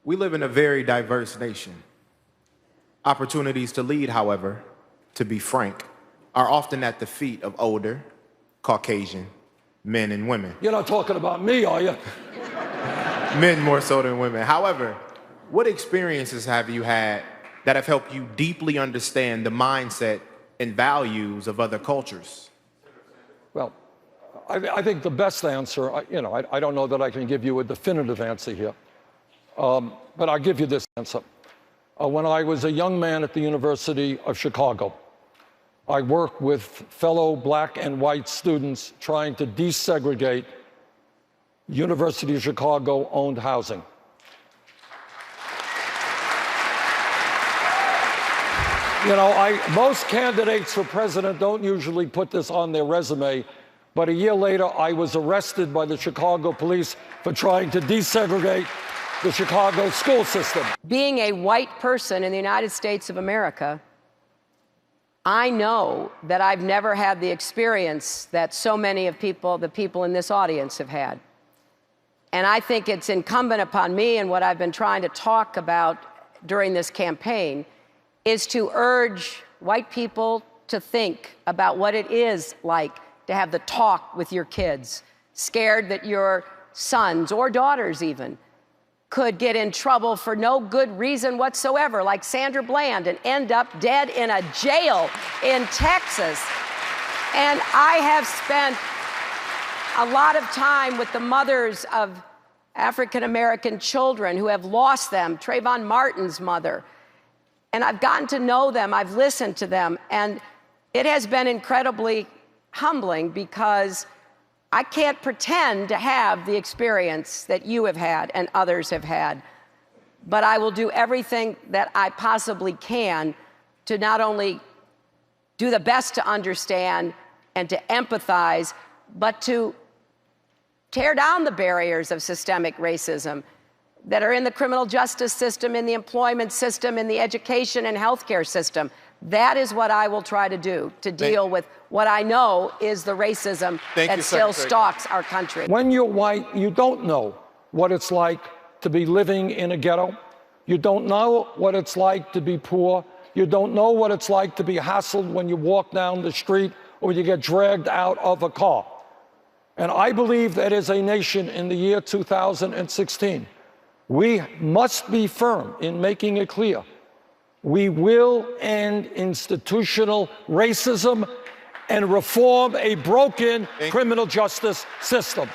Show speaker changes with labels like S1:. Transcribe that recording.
S1: We live in a very diverse nation. Opportunities to lead, however, to be frank, are often at the feet of older, Caucasian men and women.
S2: You're not talking about me, are you?
S1: Men more so than women. However, what experiences have you had that have helped you deeply understand the mindset and values of other cultures?
S2: Well, I think the best answer, I don't know that I can give you a definitive answer here, but I'll give you this answer. When I was a young man at the University of Chicago, I worked with fellow black and white students trying to desegregate University of Chicago-owned housing. Most candidates for president don't usually put this on their resume, but a year later, I was arrested by the Chicago police for trying to desegregate the Chicago school system.
S3: Being a white person in the United States of America, I know that I've never had the experience that so many of the people in this audience have had. And I think it's incumbent upon me, and what I've been trying to talk about during this campaign, is to urge white people to think about what it is like to have the talk with your kids, scared that your sons or daughters even could get in trouble for no good reason whatsoever, like Sandra Bland, and end up dead in a jail in Texas. And I have spent a lot of time with the mothers of African-American children who have lost them, Trayvon Martin's mother. And I've gotten to know them, I've listened to them, and it has been incredibly humbling because I can't pretend to have the experience that you have had and others have had. But I will do everything that I possibly can to not only do the best to understand and to empathize, but to tear down the barriers of systemic racism that are in the criminal justice system, in the employment system, in the education and healthcare system. That is what I will try to do, to deal with what I know is the racism that still stalks our country.
S2: When you're white, you don't know what it's like to be living in a ghetto. You don't know what it's like to be poor. You don't know what it's like to be hassled when you walk down the street or you get dragged out of a car. And I believe that as a nation in the year 2016, we must be firm in making it clear we will end institutional racism and reform a broken criminal justice system.